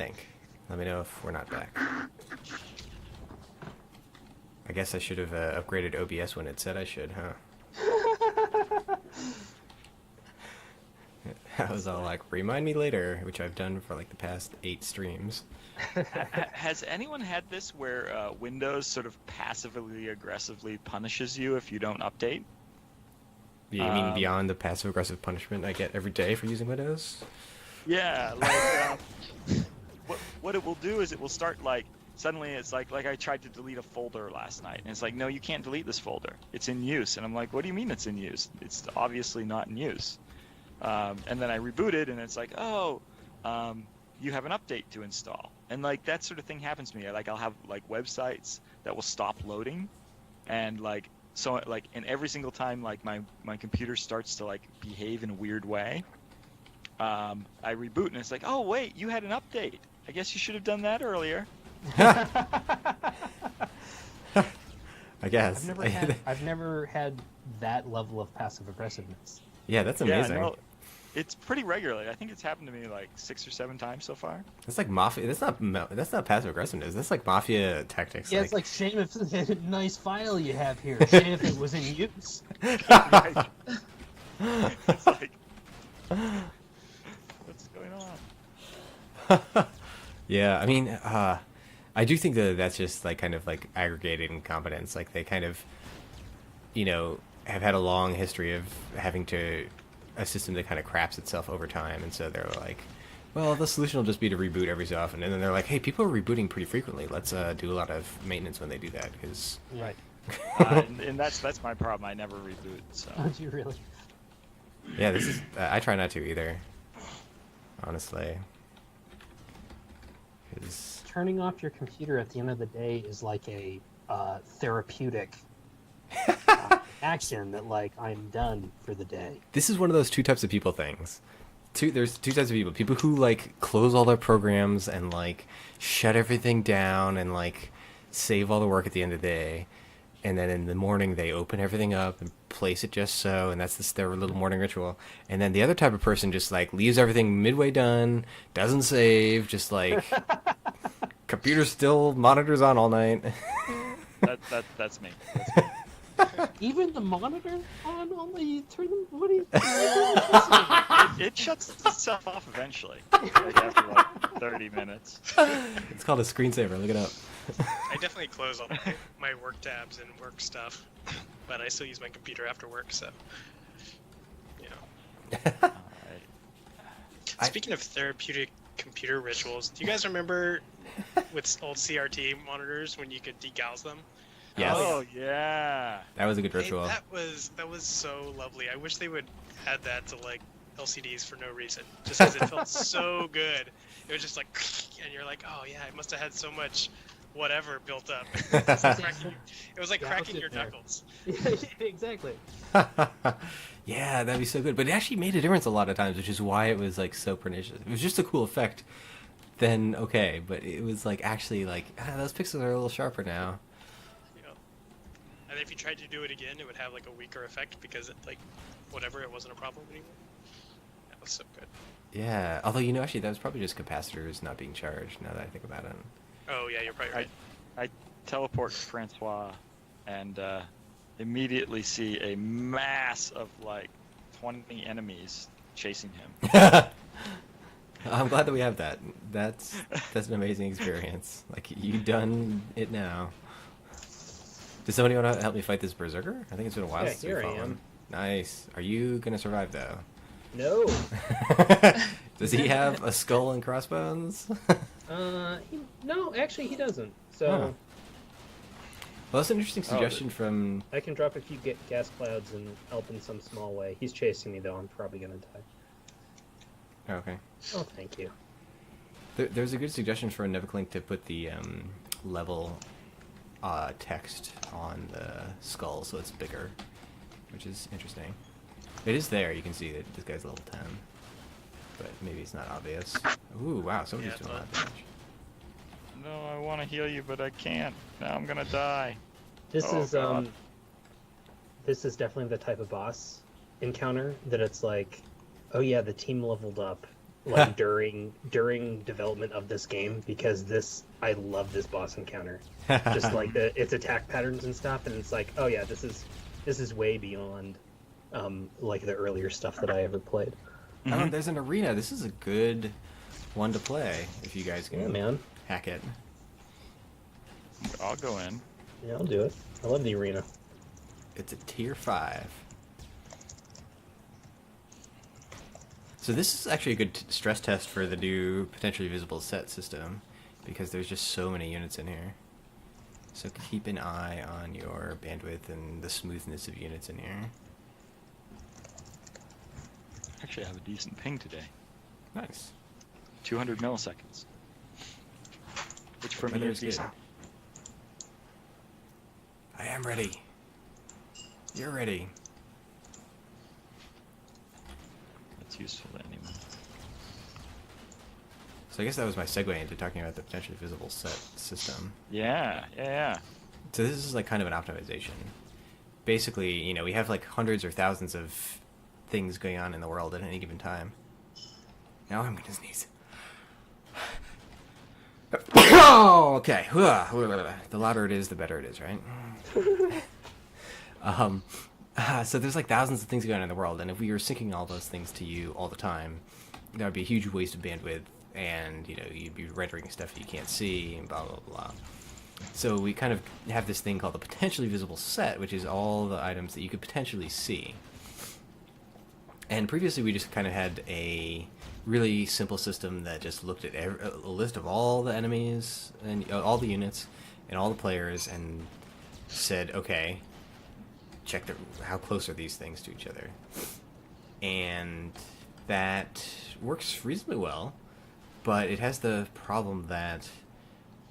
think. Let me know if we're not back. I guess I should have upgraded OBS when it said I should, huh? I was all like, remind me later, which I've done for like the past 8 streams. Has anyone had this where Windows sort of passively aggressively punishes you if you don't update? You mean beyond the passive aggressive punishment I get every day for using Windows? Yeah, like what it will do is it will start like suddenly it's like I tried to delete a folder last night and it's like, no, you can't delete this folder. It's in use. And I'm like, what do you mean it's in use? It's obviously not in use. And then I rebooted and it's like, oh, you have an update to install. And like that sort of thing happens to me. Like I'll have like websites that will stop loading, and like so like and every single time like my computer starts to like behave in a weird way, I reboot and it's like, oh wait, you had an update. I guess you should have done that earlier. I guess. I've never had that level of passive aggressiveness. Yeah, that's amazing. Yeah, no, it's pretty regularly. I think it's happened to me like 6 or 7 times so far. That's like mafia. That's not passive aggressiveness. That's like mafia tactics. Yeah, it's like shame if it's a nice file you have here. Shame if it was in use. It's like, what's going on? Yeah, I mean, I do think that that's just like kind of like aggregated incompetence. Like they kind of, have had a long history of having a system that kind of craps itself over time, and so they're like, well, the solution will just be to reboot every so often. And then they're like, hey, people are rebooting pretty frequently. Let's do a lot of maintenance when they do that, because Right. And that's my problem. I never reboot. So. Oh, do you really? yeah, this is I try not to either, honestly. 'Cause Turning off your computer at the end of the day is like a therapeutic action that, like, I'm done for the day. this is one of those 2 types of people things. There's 2 types of people. People who like close all their programs and like shut everything down and like save all the work at the end of the day, and then in the morning they open everything up and place it just so, and that's their little morning ritual. And then the other type of person just like leaves everything midway done, doesn't save, just like computer still, monitors on all night. That's me. Even the monitor on only you turn them. What do you? It shuts itself off eventually, like after like 30 minutes. It's called a screensaver. Look it up. I definitely close all my work tabs and work stuff, but I still use my computer after work, so, Alright. Speaking of therapeutic computer rituals, do you guys remember with old CRT monitors when you could degauss them? Yes. Oh yeah. That was a good Hey, ritual. that was so lovely. I wish they would add that to like LCDs for no reason, just because it felt so good. It was just like, and you're like, oh yeah, I must have had so much whatever built up. It was like cracking your knuckles. Exactly. Yeah, that'd be so good. But it actually made a difference a lot of times, which is why it was like so pernicious. It was just a cool effect. Then okay, but it was like actually like those pixels are a little sharper now. And if you tried to do it again, it would have like a weaker effect because it like whatever, it wasn't a problem anymore. That was so good. Yeah, although actually that was probably just capacitors not being charged. Now that I think about it. Oh yeah, you're probably right. I teleport to Francois and immediately see a mass of like 20 enemies chasing him. I'm glad that we have that. That's an amazing experience. Like you done it now. Does somebody want to help me fight this berserker? I think it's been a while since we fought one. Nice. Are you gonna survive though? No. Does he have a skull and crossbones? No, actually he doesn't. So. Huh. Well, that's an interesting suggestion from. I can drop a few gas clouds and help in some small way. He's chasing me though. I'm probably gonna die. Okay. Oh, thank you. There's a good suggestion for Neverclink to put the level text on the skull so it's bigger, which is interesting. It is there. You can see that this guy's level 10, but maybe it's not obvious. Ooh, wow! Somebody's doing a lot of damage. No, I want to heal you, but I can't. Now I'm gonna die. This Oh, is God. This is definitely the type of boss encounter that it's like, oh yeah, the team leveled up like during development of this game, because I love this boss encounter. Just like its attack patterns and stuff, and it's like, oh yeah, this is way beyond like the earlier stuff that I ever played. Oh, there's an arena. This is a good one to play if you guys can Yeah, man. hack it. I'll go in. Yeah, I'll do it. I love the arena. It's a tier 5. So this is actually a good stress test for the new potentially visible set system, because there's just so many units in here. So keep an eye on your bandwidth and the smoothness of units in here. Actually, I have a decent ping today. Nice. 200 milliseconds. Which for me Weather is good. decent. I am ready. You're ready. That's useful to anyone. So I guess that was my segue into talking about the potentially visible set system. Yeah. So this is like kind of an optimization. Basically, you know, we have like hundreds or thousands of things going on in the world at any given time. Now I'm gonna sneeze. Oh, okay. The louder it is, the better it is, right? So there's like thousands of things going on in the world, and if we were syncing all those things to you all the time, that would be a huge waste of bandwidth, and you know, you'd be rendering stuff you can't see, and blah blah blah. So we kind of have this thing called the potentially visible set, which is all the items that you could potentially see. And previously we just kind of had a really simple system that just looked at a list of all the enemies and all the units and all the players and said, okay, check how close are these things to each other. And that works reasonably well, but it has the problem that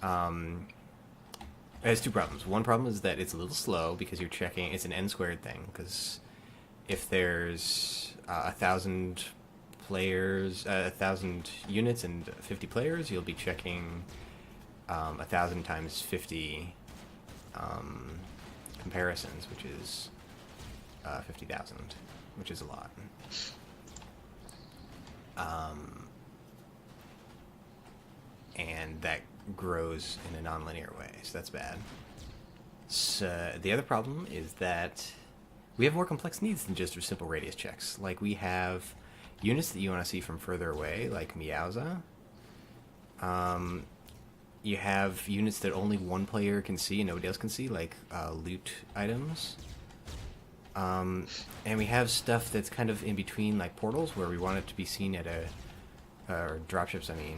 it has two problems. One problem is that it's a little slow because you're checking. It's an n-squared thing, because if there's 1,000 players, 1,000 units and 50 players, you'll be checking 1,000 times 50 comparisons, which is 50,000, which is a lot. And that grows in a non-linear way, so that's bad. So the other problem is that we have more complex needs than just simple radius checks. Like, we have units that you want to see from further away, like Meowza. You have units that only one player can see and nobody else can see, like loot items. And we have stuff that's kind of in between, like portals, where we want it to be seen at or dropships, I mean.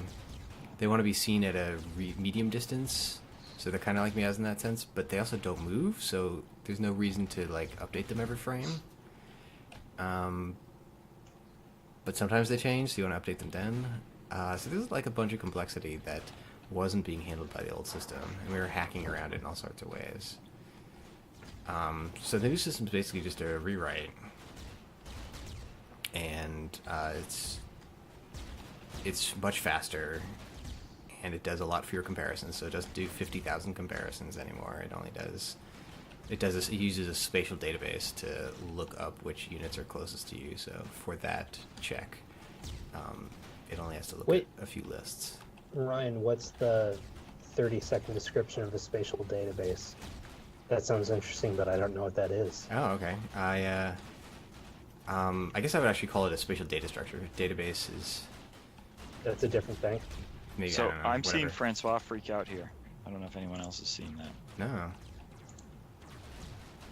They want to be seen at a medium distance, so they're kind of like Meows in that sense, but they also don't move, so there's no reason to like update them every frame. But sometimes they change, so you want to update them then. So there's like a bunch of complexity that wasn't being handled by the old system, and we were hacking around it in all sorts of ways. So the new system is basically just a rewrite, and it's much faster, and it does a lot fewer comparisons. So it doesn't do 50,000 comparisons anymore. It only does. It uses a spatial database to look up which units are closest to you. So for that check, it only has to look at a few lists. Ryan, what's the 30-second description of the spatial database? That sounds interesting, but I don't know what that is. Oh, okay. I guess I would actually call it a spatial data structure. Database is... That's a different thing. Maybe, So I don't know, I'm seeing whatever. Francois freak out here. I don't know if anyone else is seeing that. No.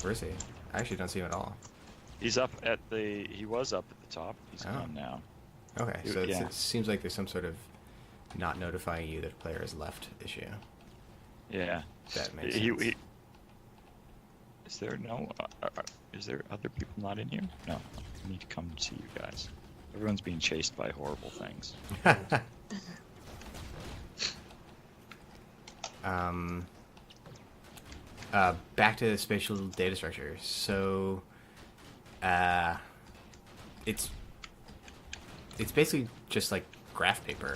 Where is he? I actually don't see him at all. He was up at the top. He's gone now. Okay, so Yeah. it seems like there's some sort of not notifying you that a player has left issue. Yeah. That makes sense. Is there other people not in here? No. I need to come see you guys. Everyone's being chased by horrible things. Back to spatial data structure. So, it's basically just like graph paper,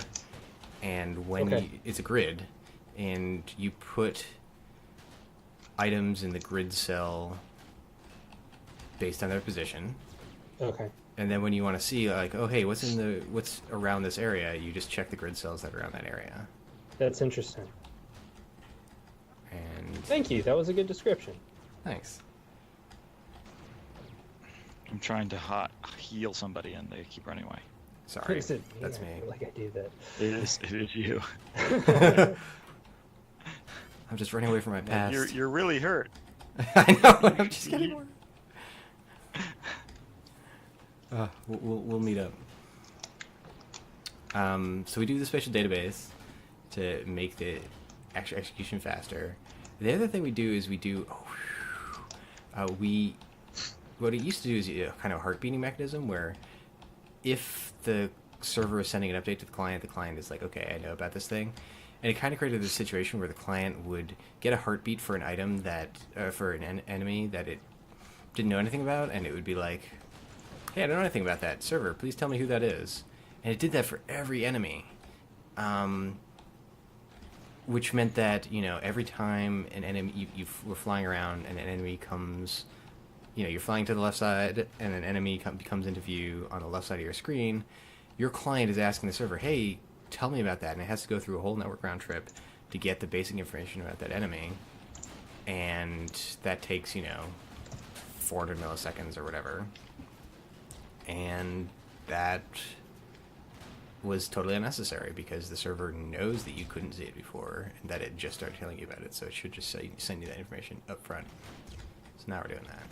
and when it's a grid, and you put items in the grid cell based on their position. Okay. And then when you want to see like, oh hey, what's around this area, you just check the grid cells that are around that area. That's interesting. And Thank you. That was a good description. thanks. I'm trying to heal somebody and they keep running away. Sorry, Is it me? that's I me. feel like I do that. It is you. I'm just running away from my past. You're really hurt. I know. I'm just getting more. We'll meet up. So we do the spatial database to make the actual execution faster. The other thing we do is what it used to do is a kind of heart beating mechanism where if the server is sending an update to the client is like, okay, I know about this thing. And it kind of created this situation where the client would get a heartbeat for an item that, for an enemy that it didn't know anything about, and it would be like, hey, I don't know anything about that. Server, please tell me who that is. And it did that for every enemy. Which meant that, every time an enemy, you were flying around and an enemy comes, you're flying to the left side and an enemy comes into view on the left side of your screen, your client is asking the server, hey, tell me about that. And it has to go through a whole network round trip to get the basic information about that enemy. And that takes, 400 milliseconds or whatever. And that was totally unnecessary because the server knows that you couldn't see it before and that it just started telling you about it, so it should just send you that information up front. So now we're doing that.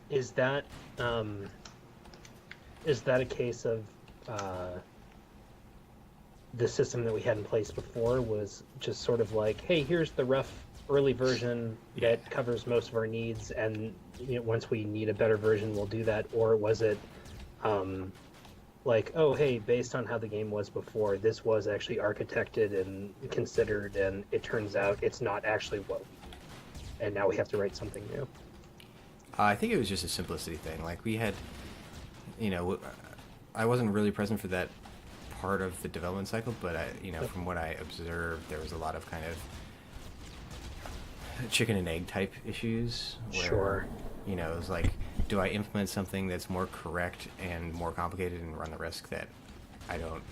Is that a case of the system that we had in place before was just sort of like, hey, here's the rough early version that covers most of our needs, and once we need a better version, we'll do that? Or was it like, oh, hey, based on how the game was before, this was actually architected and considered, and it turns out it's not actually what we need, and now we have to write something new? I think it was just a simplicity thing. Like we had, I wasn't really present for that part of the development cycle, but from what I observed, there was a lot of kind of chicken and egg type issues. Where, Sure. It was like, do I implement something that's more correct and more complicated and run the risk that I don't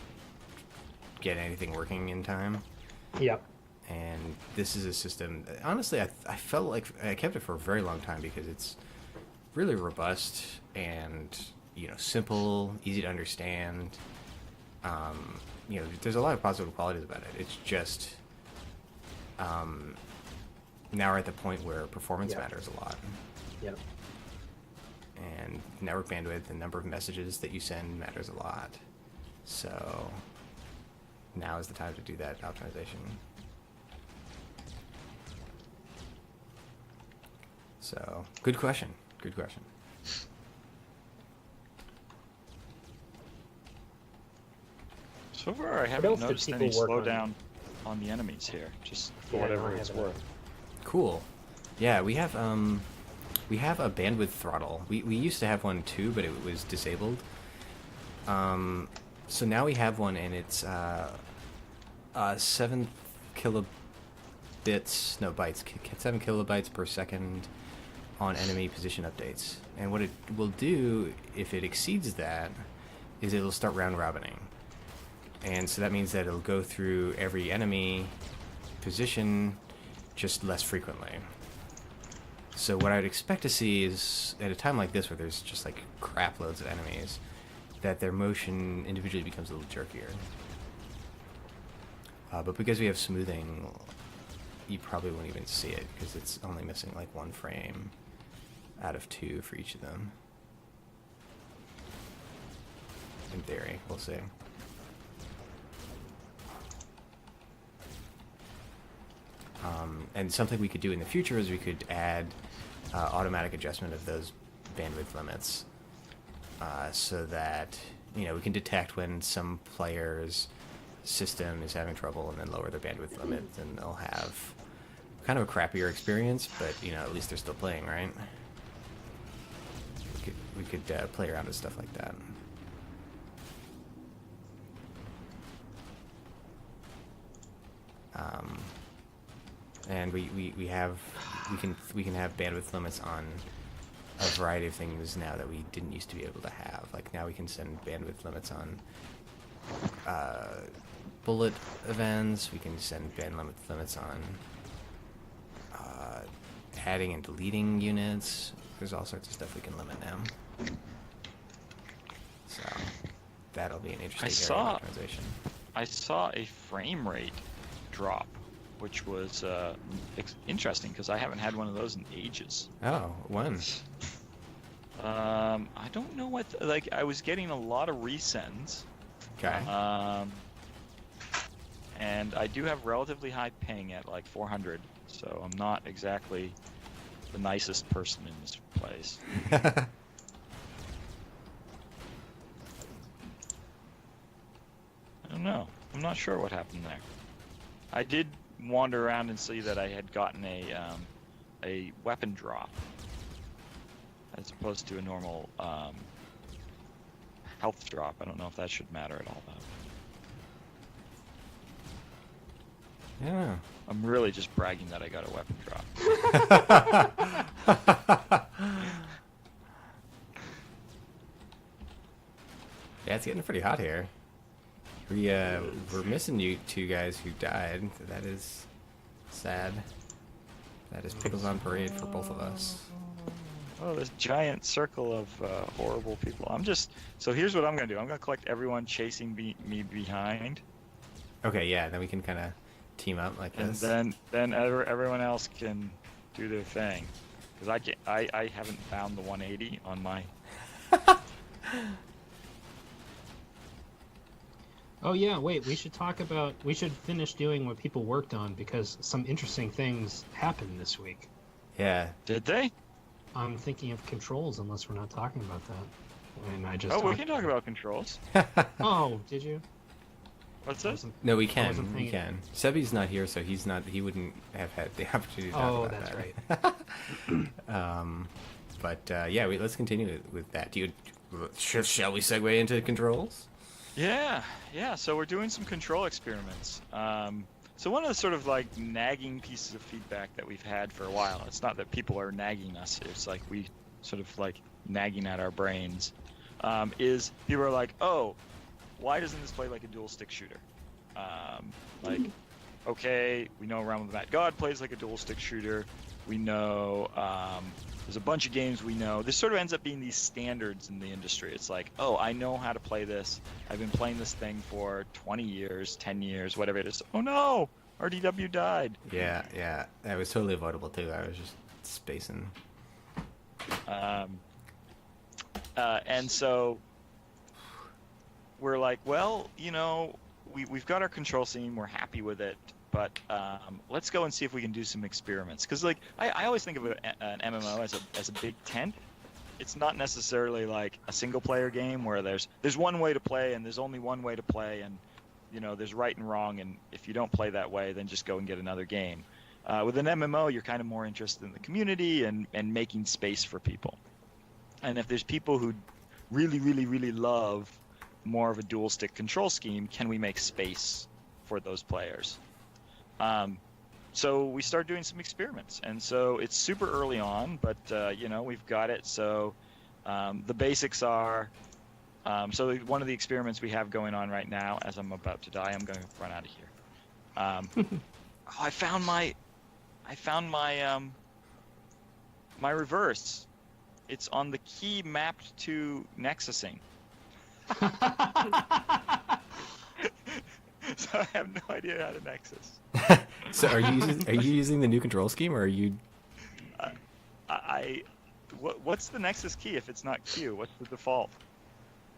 get anything working in time? Yep. And this is a system, honestly, I felt like I kept it for a very long time because it's really robust and, simple, easy to understand. There's a lot of positive qualities about it. It's just, now we're at the point where performance matters a lot. Yep. And network bandwidth and number of messages that you send matters a lot. So now is the time to do that optimization. So, good question. Good question. So far, I else haven't did noticed people any work on? slowdown on the enemies here, just for Yeah, no, whatever I it's haven't. worth. Cool. Yeah, we have a bandwidth throttle. We used to have one too, but it was disabled. So now we have one, and it's 7 bytes, 7 kilobytes per second on enemy position updates. And what it will do, if it exceeds that, is it'll start round robining. And so that means that it'll go through every enemy position just less frequently. So what I would expect to see is, at a time like this where there's just like crap loads of enemies, that their motion individually becomes a little jerkier. But because we have smoothing, you probably won't even see it because it's only missing like 1 frame out of 2 for each of them. In theory, we'll see. And something we could do in the future is we could add automatic adjustment of those bandwidth limits so that we can detect when some player's system is having trouble and then lower their bandwidth limit, and they'll have kind of a crappier experience, but at least they're still playing, right? We could play around with stuff like that. And we can have bandwidth limits on a variety of things now that we didn't used to be able to have. Like now we can send bandwidth limits on bullet events. We can send bandwidth limits on adding and deleting units. There's all sorts of stuff we can limit now. So that'll be an interesting area of optimization. I saw a frame rate drop, which was interesting because I haven't had one of those in ages. Oh, when? I don't know what. Like, I was getting a lot of resends. Okay. And I do have relatively high ping at like 400, so I'm not exactly the nicest person in this place. I don't know. I'm not sure what happened there. I did wander around and see that I had gotten a weapon drop as opposed to a normal health drop. I don't know if that should matter at all, though. Yeah. I'm really just bragging that I got a weapon drop. Yeah, it's getting pretty hot here. We're missing you two guys who died. That is sad. That is put us on parade for both of us. Oh, this giant circle of horrible people. So here's what I'm gonna do. I'm gonna collect everyone chasing me behind. Okay, yeah, then we can kind of team up like this. And then everyone else can do their thing. Because I haven't found the 180 on my... Oh yeah, wait, we should finish doing what people worked on because some interesting things happened this week. Yeah. Did they? I'm thinking of controls unless we're not talking about that. And I just we can talk about controls. Oh, did you? What's this? No, we wasn't can. We paying- can. Sebi's not here, so he wouldn't have had the opportunity to talk Oh, about that's that. Right. Yeah, let's continue with that. Shall we segue into controls? Yeah. So we're doing some control experiments. So one of the sort of like nagging pieces of feedback that we've had for a while, it's not that people are nagging us, it's like we sort of like nagging at our brains, is people are like, oh, why doesn't this play like a dual stick shooter? Like, okay, we know Realm of the Mad God plays like a dual stick shooter. We know there's a bunch of games we know. This sort of ends up being these standards in the industry. It's like, oh, I know how to play this. I've been playing this thing for 20 years, 10 years, whatever it is. Oh no, RDW died. Yeah. That was totally avoidable too. I was just spacing. And so we're like, well, we've got our control scheme. We're happy with it. But let's go and see if we can do some experiments. Because like I always think of an MMO as a big tent. It's not necessarily like a single player game where there's one way to play and there's only one way to play and there's right and wrong, and if you don't play that way, then just go and get another game. With an MMO, you're kind of more interested in the community and making space for people. And if there's people who really, really, really love more of a dual stick control scheme, can we make space for those players? So we start doing some experiments, and so it's super early on, but we've got it. So the basics are, so one of the experiments we have going on right now, as I'm about to die, I'm going to run out of here. I found my reverse. It's on the key mapped to Nexusing. So I have no idea how to Nexus. So are you using the new control scheme, or are you? What's the Nexus key if it's not Q? What's the default?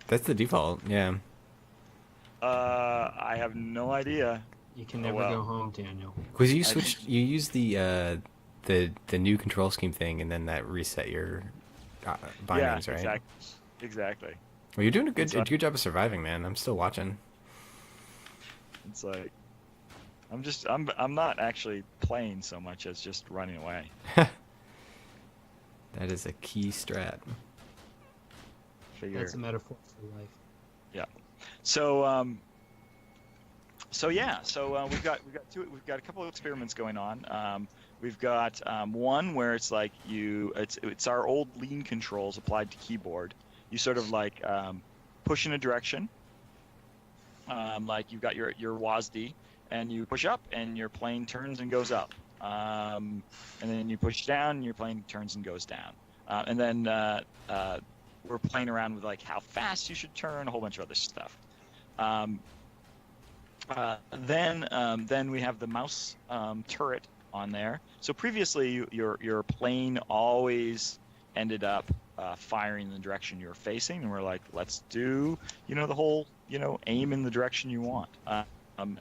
That's the default. Yeah. I have no idea. You can never go home, Daniel. Because you switched, you used the new control scheme thing, and then that reset your bindings, right? Exactly. Well, you're doing a good job of surviving, man. I'm still watching. It's like I'm not actually playing so much as just running away. That is a key strat. That's a metaphor for life. Yeah. So So yeah, so we've got a couple of experiments going on. We've got one where it's like it's our old lean controls applied to keyboard. You sort of like push in a direction, like you've got your WASD, and you push up, and your plane turns and goes up, and then you push down, and your plane turns and goes down, and then we're playing around with like how fast you should turn, a whole bunch of other stuff. Then we have the mouse turret on there. So previously, your plane always ended up firing in the direction you were facing, and we're like, let's do the whole aim in the direction you want.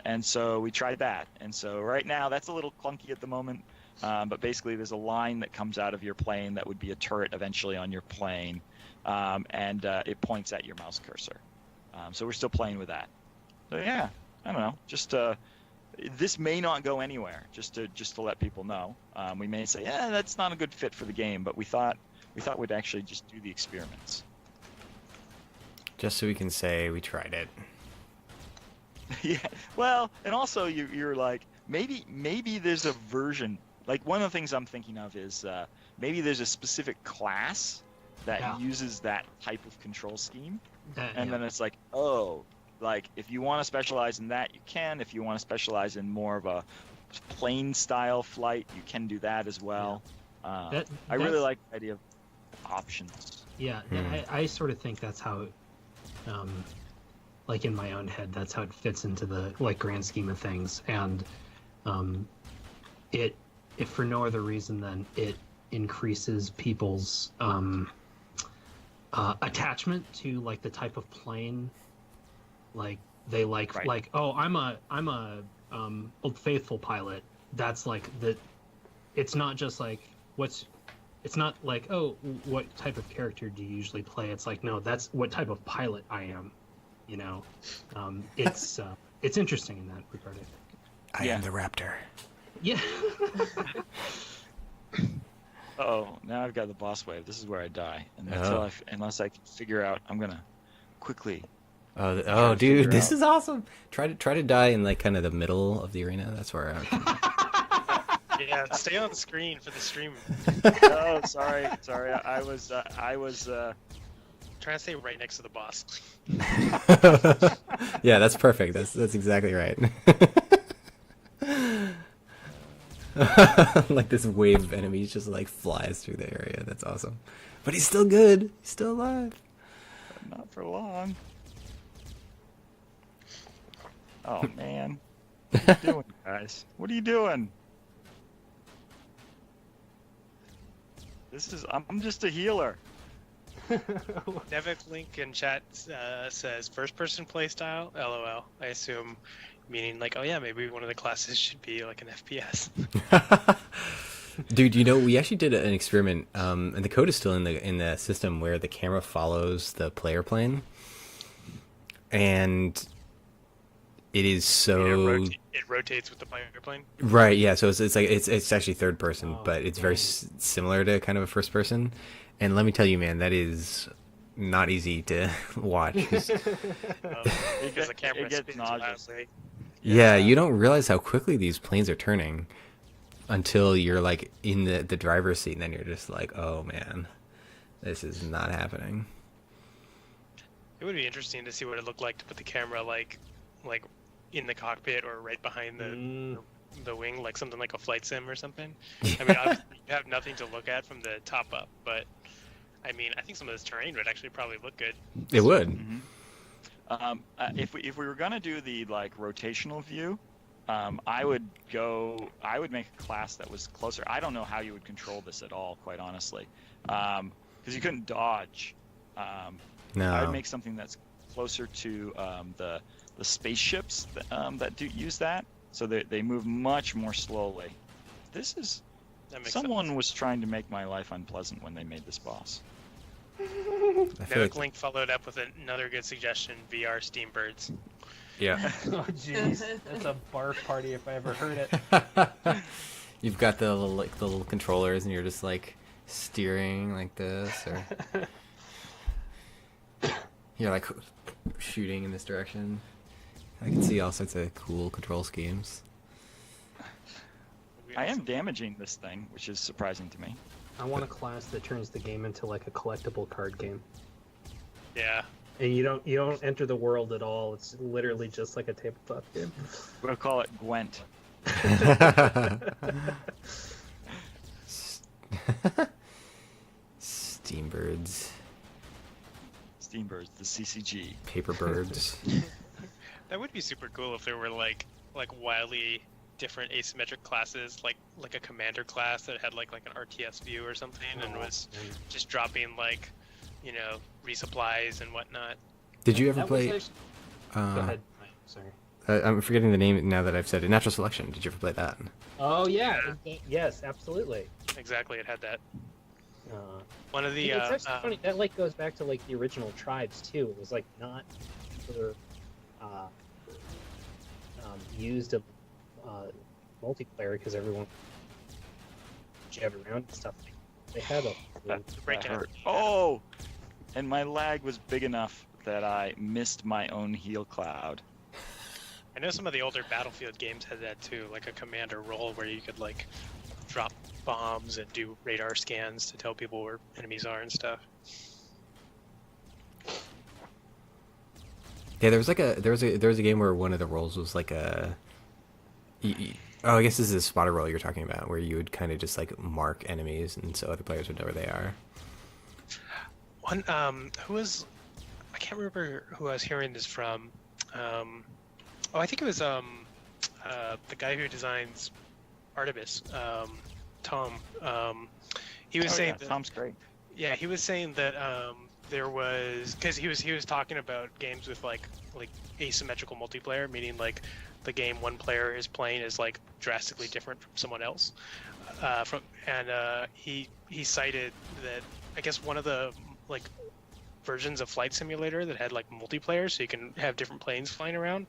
And so we tried that. And so right now that's a little clunky at the moment, but basically there's a line that comes out of your plane that would be a turret eventually on your plane, and it points at your mouse cursor. So we're still playing with that. So yeah. I don't know. Just this may not go anywhere. Just to let people know. We may say, yeah, that's not a good fit for the game, but we thought we'd actually just do the experiments. Just so we can say we tried it. Yeah. Well, and also you're like maybe there's a version. Like one of the things I'm thinking of is maybe there's a specific class that uses that type of control scheme, and then it's like, oh. Like, if you want to specialize in that, you can. If you want to specialize in more of a plane-style flight, you can do that as well. I really like the idea of options. Yeah, I sort of think that's how, like in my own head, that's how it fits into the grand scheme of things. And if for no other reason than it increases people's attachment to the type of plane. Like they like oh I'm a Old Faithful pilot. That's like the. It's not just like it's not like, oh, what type of character do you usually play? It's like, no, that's what type of pilot I am. It's interesting in that regard. I am the Raptor. Yeah. Oh, now I've got the boss wave. This is where I die, and unless I can figure out, I'm gonna quickly. Oh, dude, this is awesome. Try to die in kind of the middle of the arena. That's where Yeah, stay on the screen for the stream. Oh, sorry. I was trying to stay right next to the boss. Yeah, that's perfect. That's exactly right. Like this wave of enemies just flies through the area. That's awesome. But he's still good. He's still alive. Not for long. Oh man, what are you doing, guys? What are you doing? I'm just a healer. Nevik Link in chat says first-person playstyle. LOL. I assume meaning oh yeah, maybe one of the classes should be an FPS. Dude, we actually did an experiment, and the code is still in the system where the camera follows the player plane, and it is so. It rotates with the player plane. Right. Yeah. So it's actually third person, but it's very similar to kind of a first person. And let me tell you, man, that is not easy to watch. Because the camera gets nauseous. Yeah, you don't realize how quickly these planes are turning until you're in the driver's seat, and then you're just like, oh man, this is not happening. It would be interesting to see what it looked like to put the camera like in the cockpit or right behind the wing, something like a flight sim or something. I mean, obviously you have nothing to look at from the top up, but I mean, I think some of this terrain would actually probably look good. It would. Mm-hmm. If we were gonna do the rotational view, I would make a class that was closer. I don't know how you would control this at all, quite honestly, because you couldn't dodge. No. I would make something that's closer to the spaceships that do use that, so they move much more slowly. Someone was trying to make my life unpleasant when they made this boss. Nevik Link followed up with another good suggestion: VR Steambirds. Yeah. Oh jeez, that's a barf party if I ever heard it. You've got the little controllers, and you're just steering like this, or you're shooting in this direction. I can see all sorts of cool control schemes. I am damaging this thing, which is surprising to me. I want a class that turns the game into like a collectible card game. Yeah. And you don't enter the world at all. It's literally just like a tabletop game. We'll call it Gwent. Steambirds, Steambirds, the CCG. paper birds. That would be super cool if there were like wildly different asymmetric classes, like a commander class that had like an RTS view or something, and was just dropping like, resupplies and whatnot. Did you ever That play? was actually- Go ahead. Sorry. I'm forgetting the name now that I've said it. Natural Selection. Did you ever play that? Oh yeah. Yes, absolutely. Exactly, it had that. Uh, One of the it's actually funny. That like goes back to like the original Tribes too. It was like not for used a multiplayer because everyone jabbed around and stuff. They had a That break hurt. out. Oh! And my lag was big enough that I missed my own heal cloud. I know some of the older Battlefield games had that too, like a commander role where you could like drop bombs and do radar scans to tell people where enemies are and stuff. Yeah, there was a game where one of the roles was like oh, I guess this is a spotter role you're talking about, where you would kind of just like mark enemies, and so other players would know where they are. One I can't remember who I was hearing this from. I think it was the guy who designs Artemis, Tom. He was saying that, Tom's great. yeah, he was saying that there was, because he was talking about games with like asymmetrical multiplayer, meaning like the game one player is playing is like drastically different from someone else. He cited that I guess one of the like versions of Flight Simulator that had like multiplayer, so you can have different planes flying around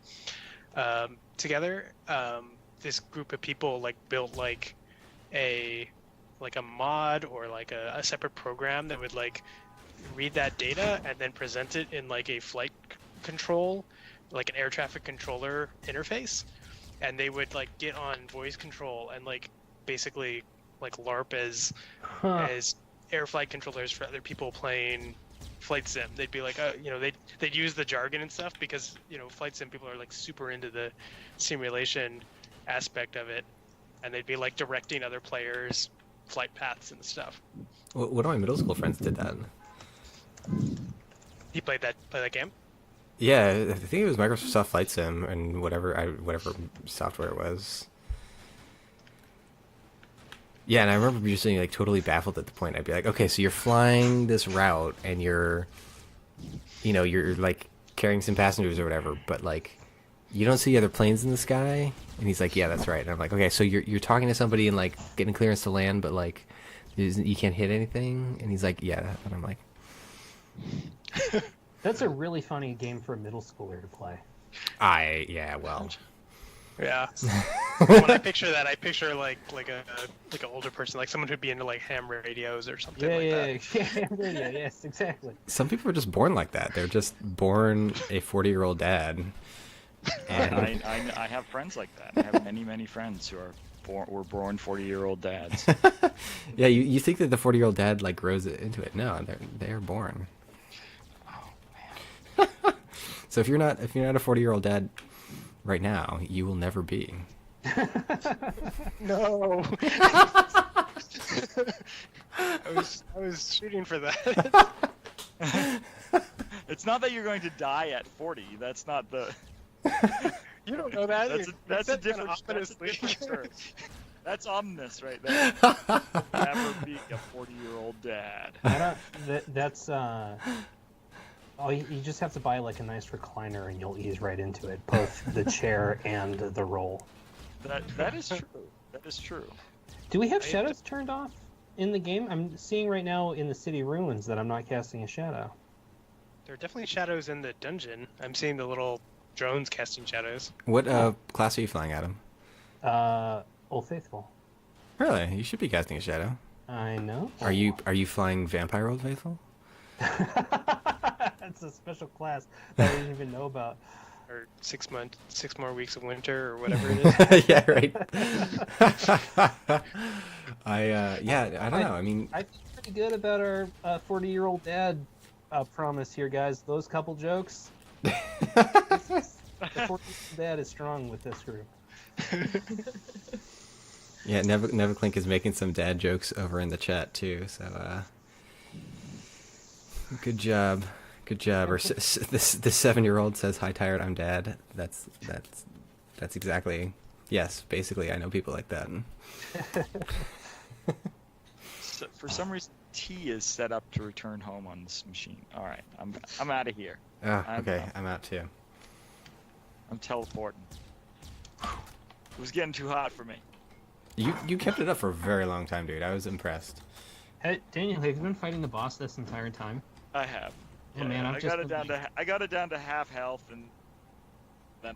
together. This group of people like built like a mod or like a separate program that would like read that data and then present it in like a flight control, like an air traffic controller interface, and they would like get on voice control and like basically like LARP as air flight controllers for other people playing flight sim. They'd be like, they'd use the jargon and stuff because flight sim people are like super into the simulation aspect of it, and they'd be like directing other players' flight paths and stuff. One of my middle school friends did that. You played that game? Yeah, I think it was Microsoft Flight Sim and whatever software it was. Yeah, and I remember just being like totally baffled at the point. I'd be like, okay, so you're flying this route and you're like carrying some passengers or whatever, but like you don't see other planes in the sky. And he's like, yeah, that's right. And I'm like, okay, so you're talking to somebody and like getting clearance to land, but like you can't hit anything. And he's like, yeah. And I'm like, That's a really funny game for a middle schooler to play. Well. Yeah. When I picture that, I picture like an older person, like someone who'd be into like ham radios or something Yeah, yes, exactly. Some people are just born like that. They're just born a 40-year-old dad. And I have friends like that. I have many friends who were born 40-year-old dads. yeah, you think that the 40-year-old dad like grows into it? No, they're born. Oh man. So if you're not a 40-year-old dad right now, you will never be. No. I was shooting for that. It's not that you're going to die at 40. That's not the. You don't know that. That's a different term. That's ominous right there. Never be a 40-year-old dad. That's oh, you just have to buy like a nice recliner and you'll ease right into it, both the chair and the roll. That is true. That is true. Do we have shadows turned off in the game? I'm seeing right now in the city ruins that I'm not casting a shadow. There are definitely shadows in the dungeon. I'm seeing the little drones casting shadows. What class are you flying, Adam? Old Faithful. Really? You should be casting a shadow. I know. Are you flying Vampire Old Faithful? That's a special class that I didn't even know about. or 6 more weeks of winter, or whatever it is. Yeah, right. I don't know. I mean, I feel pretty good about our 40-year-old dad promise here, guys. Those couple jokes. The 40-year-old dad is strong with this group. yeah, Neverclink is making some dad jokes over in the chat too. So, good job. Good job. Or this 7-year-old says, "Hi, tired. I'm dad." That's exactly. Yes, basically, I know people like that. So, for some reason, T is set up to return home on this machine. All right, I'm out of here. Oh, okay. I'm out too. I'm teleporting. It was getting too hot for me. You kept it up for a very long time, dude. I was impressed. Hey, Daniel, have you been fighting the boss this entire time? I have. Oh, man, I've I just got it been down to half health, and then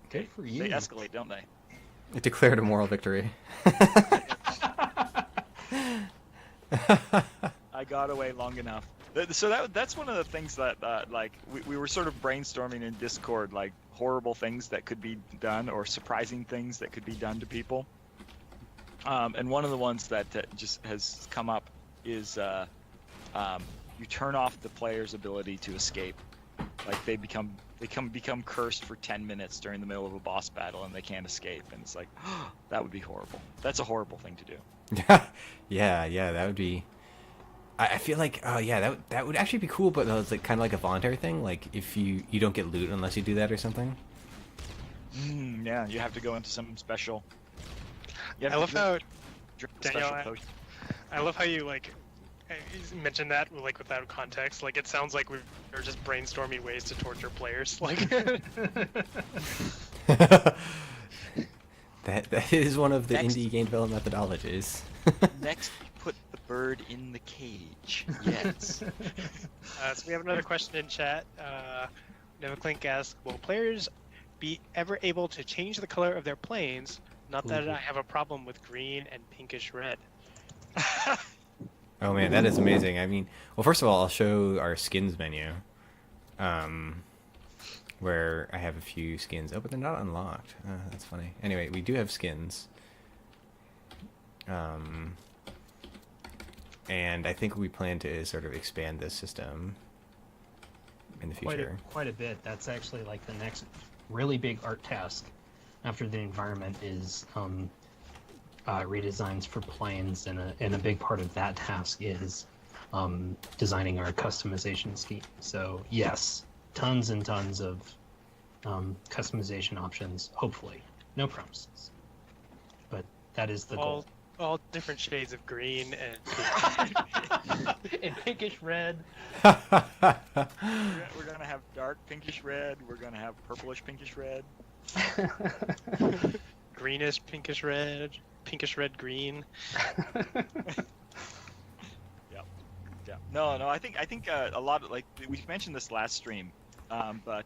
Good for you. they escalate, don't they? It declared a moral victory. I got away long enough. So that's one of the things that like we were sort of brainstorming in Discord, like horrible things that could be done or surprising things that could be done to people. And one of the ones that just has come up is you turn off the player's ability to escape. Like they become cursed for 10 minutes during the middle of a boss battle and they can't escape. And it's like, that would be horrible. That's a horrible thing to do. yeah, that would be. I feel like, oh yeah, that would actually be cool, but it's like kind of like a voluntary thing. Like if you don't get loot unless you do that or something. Yeah, you have to go into some special. I love how drink Daniel, special potion. I love how you like you mentioned that like without context. Like it sounds like we're just brainstorming ways to torture players. Like that is one of the Next. indie game development methodologies. Next, put the bird in the cage. Yes. So we have another question in chat. Neverclink asks, will players be ever able to change the color of their planes? Not that I have a problem with green and pinkish red. Oh man, that is amazing. I mean, well, first of all, I'll show our skins menu, where I have a few skins. Oh, but they're not unlocked. That's funny. Anyway, we do have skins. And I think we plan to sort of expand this system in the future. Quite a bit. That's actually like the next really big art task after the environment is redesigns for planes, and a big part of that task is designing our customization scheme. So yes, tons and tons of customization options, hopefully. No promises. But that is the goal. All different shades of green and And pinkish red. We're gonna have dark pinkish red. We're gonna have purplish pinkish red. greenish pinkish red green. Yeah. No. I think a lot of, like, we mentioned this last stream, but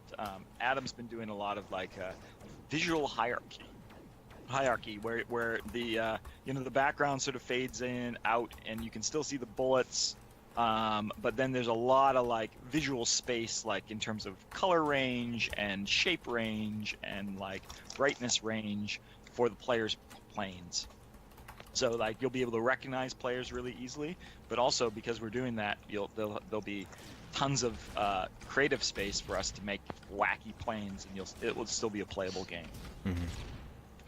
Adam's been doing a lot of like visual hierarchy where the the background sort of fades in out and you can still see the bullets, but then there's a lot of like visual space, like in terms of color range and shape range and like brightness range for the players' planes. So like you'll be able to recognize players really easily, but also because we're doing that, there'll be tons of creative space for us to make wacky planes, and it will still be a playable game. Mm-hmm.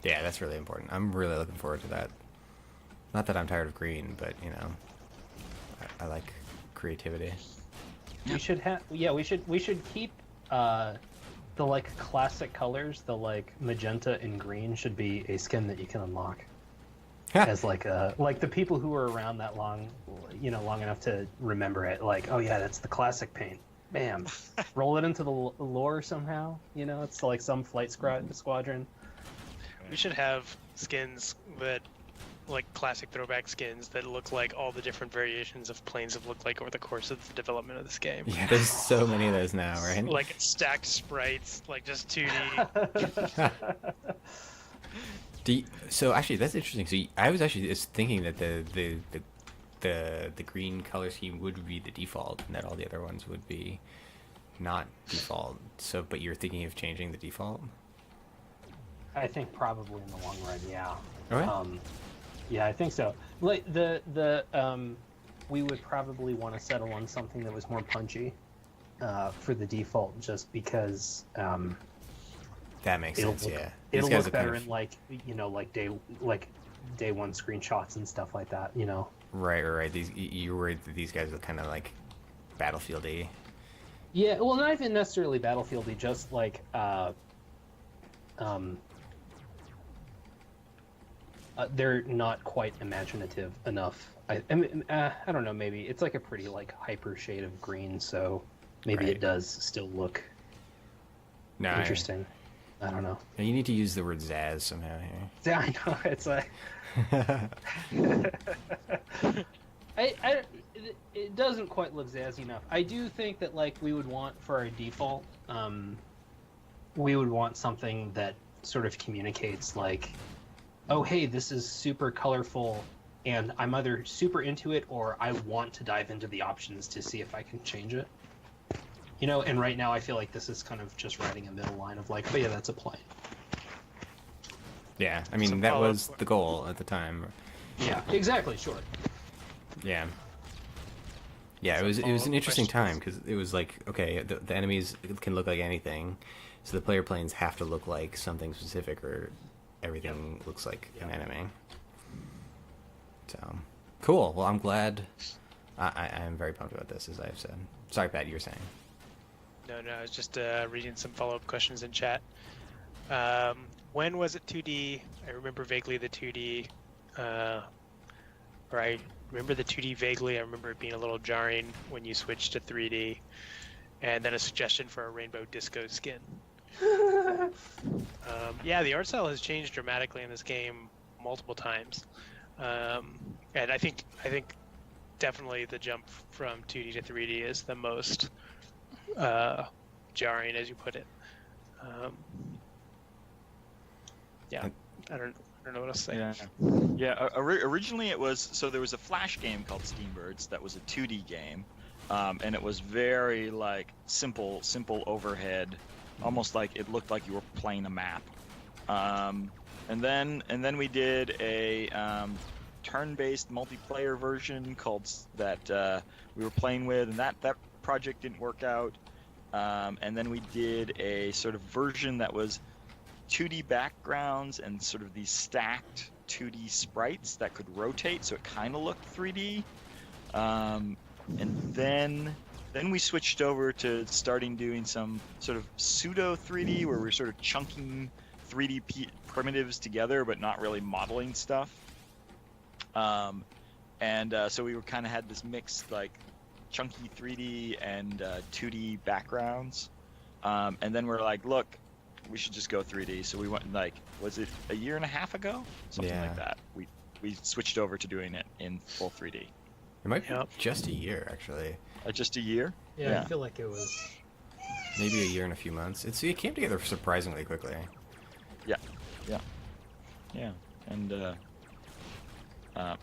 Yeah, that's really important. I'm really looking forward to that. Not that I'm tired of green, but I like creativity. We should have. Yeah, we should keep the like classic colors. The like magenta and green should be a skin that you can unlock. As like the people who were around that long, long enough to remember it. Like, oh yeah, that's the classic paint. Bam, roll it into the lore somehow. It's like some flight squadron. We should have skins that, like classic throwback skins that look like all the different variations of planes have looked like over the course of the development of this game. Yeah, there's so many of those now, right? Like stacked sprites, like just 2D. So actually, that's interesting. So I was actually just thinking that the green color scheme would be the default, and that all the other ones would be not default. So, but you're thinking of changing the default? I think probably in the long run, yeah. Okay. Yeah, I think so. Like we would probably want to settle on something that was more punchy for the default, just because That makes sense. Yeah. it'll These guys look are kind better of- in like day one screenshots and stuff like that. You know. Right. You're worried that these guys are kind of like Battlefield-y. Yeah, well, not even necessarily Battlefieldy, just like they're not quite imaginative enough. I don't know. Maybe it's like a pretty like hyper shade of green, so maybe Right. it does still look No, interesting. I don't know. You need to use the word Zaz somehow here. Yeah, I know. It's like it doesn't quite look zazzy enough. I do think that like we would want for our default, we would want something that sort of communicates like, oh hey, this is super colorful, and I'm either super into it or I want to dive into the options to see if I can change it. You know, and right now I feel like this is kind of just riding a middle line of like, oh yeah, that's a plane. Yeah, I mean, Some that follow-up was the goal at the time. Yeah, exactly. Sure. Yeah. Yeah, it was an follow-up interesting time questions? because it was like, okay, the enemies can look like anything, so the player planes have to look like something specific, or everything looks like an enemy. So, cool. Well, I'm glad. I am very pumped about this, as I've said. Sorry, Pat, you were saying. No, I was just reading some follow-up questions in chat. When was it 2D? I remember vaguely the 2D, or I remember the 2D vaguely. I remember it being a little jarring when you switched to 3D. And then a suggestion for a rainbow disco skin. Yeah, the art style has changed dramatically in this game multiple times. And I think definitely the jump from 2D to 3D is the most jarring, as you put it. Yeah, I don't know what else to say. Yeah. Originally it was, so there was a Flash game called Steambirds that was a 2D game, and it was very like simple overhead, almost like it looked like you were playing a map. And then we did a turn-based multiplayer version called that we were playing with, and that project didn't work out. And then we did a sort of version that was 2D backgrounds and sort of these stacked 2D sprites that could rotate, so it kind of looked 3D. And then we switched over to starting doing some sort of pseudo 3D, where we're sort of chunking 3D primitives together, but not really modeling stuff. So we were kind of had this mixed like chunky 3D and 2D backgrounds. And then we're like, look, we should just go 3D. So we went like, was it a year and a half ago? Something like that. We switched over to doing it in full 3D. It might be just a year, actually. Just a year? Yeah, I feel like it was. Maybe a year and a few months. It came together surprisingly quickly. Yeah.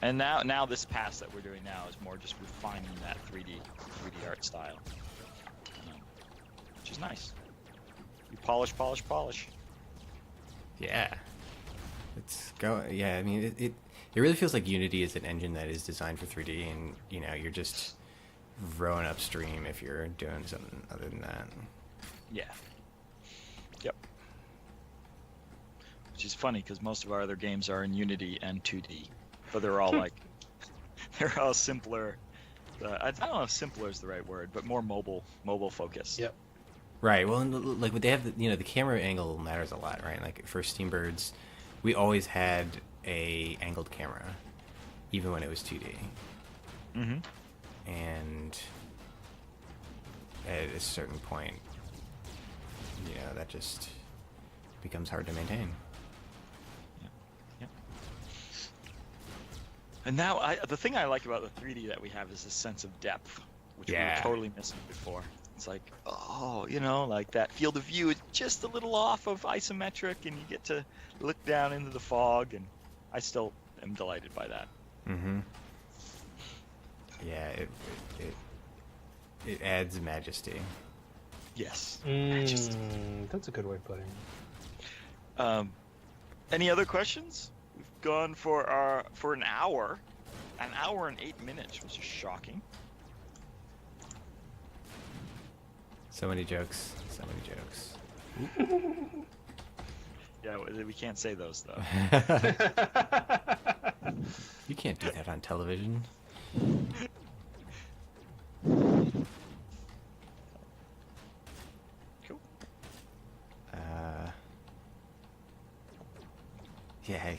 And now this pass that we're doing now is more just refining that 3D art style, which is nice. You polish. Yeah. It's go. Yeah, I mean, it really feels like Unity is an engine that is designed for 3D, and you're just rowing upstream if you're doing something other than that. Yeah. Yep. Which is funny because most of our other games are in Unity and 2D, but they're all like, they're all simpler. I don't know if simpler is the right word, but more mobile focused. Yep. Right. Well, and like they have, the camera angle matters a lot, right? Like for Steambirds, we always had a angled camera, even when it was 2D. Mm-hmm. And at a certain point, that just becomes hard to maintain. Yeah. And now, the thing I like about the 3D that we have is this sense of depth, which we were totally missing before. It's like, like that field of view is just a little off of isometric, and you get to look down into the fog, and I still am delighted by that. Mm-hmm. Yeah, it adds majesty. Yes. Majesty. That's a good way of putting it. Any other questions? We've gone for an hour and 8 minutes, which is shocking. So many jokes. So many jokes. Yeah, we can't say those though. You can't do that on television. Cool. Yeah.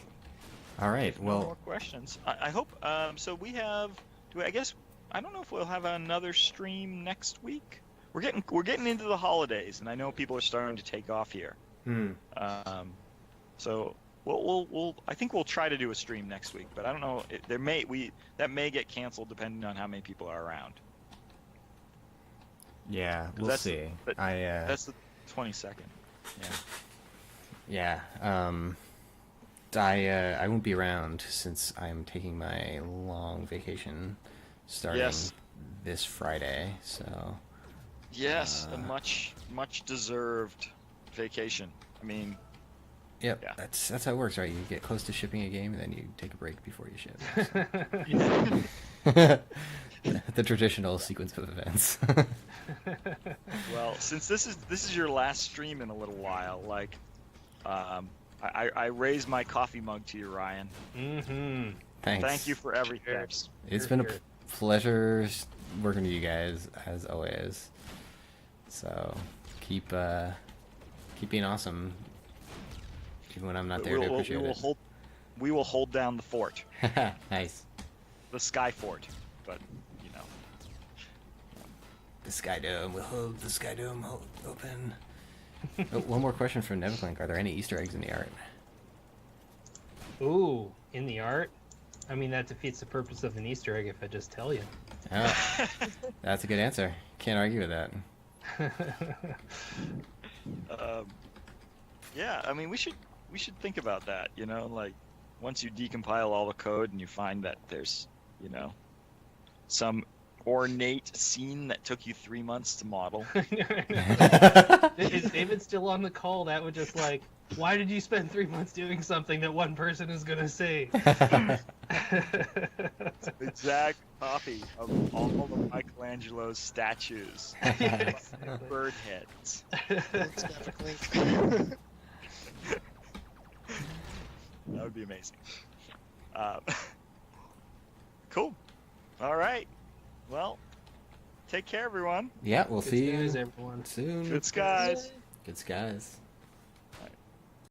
All right. No more Well, questions. I hope. So we have. I guess I don't know if we'll have another stream next week. We're getting into the holidays, and I know people are starting to take off here. So we'll I think we'll try to do a stream next week, but I don't know. That may get canceled depending on how many people are around. yeah, we'll That's see. but that's the 22nd. Yeah. Yeah. I won't be around since I'm taking my long vacation starting Yes. this Friday. So Yes, a much deserved vacation. I mean, yep, Yeah. that's how it works, right? You get close to shipping a game, and then you take a break before you ship. The traditional sequence of events. well, since this is your last stream in a little while, like, I raise my coffee mug to you, Ryan. Mm-hmm. Thanks. Thank you for everything. Cheers. It's been a pleasure working with you guys as always. So keep being awesome, even when I'm not there to appreciate it. We will hold down the fort, Nice. the sky fort. But you know, The Sky Dome. We'll hold the Sky Dome open. Oh, one more question from Neverclink. Are there any Easter eggs in the art? Ooh, in the art? I mean, that defeats the purpose of an Easter egg if I just tell you. Oh, that's a good answer. Can't argue with that. yeah. I mean, we should think about that. You know, like once you decompile all the code and you find that there's, you know, some ornate scene that took you 3 months to model. Is David still on the call? That would just like, why did you spend 3 months doing something that one person is gonna see? Exact copy of all of Michelangelo's statues. Bird heads. Thanks, Maverick Link. That would be amazing. Cool. All right. Well, take care, everyone. Yeah, we'll see Good skies, you everyone. soon. Good skies. Good skies.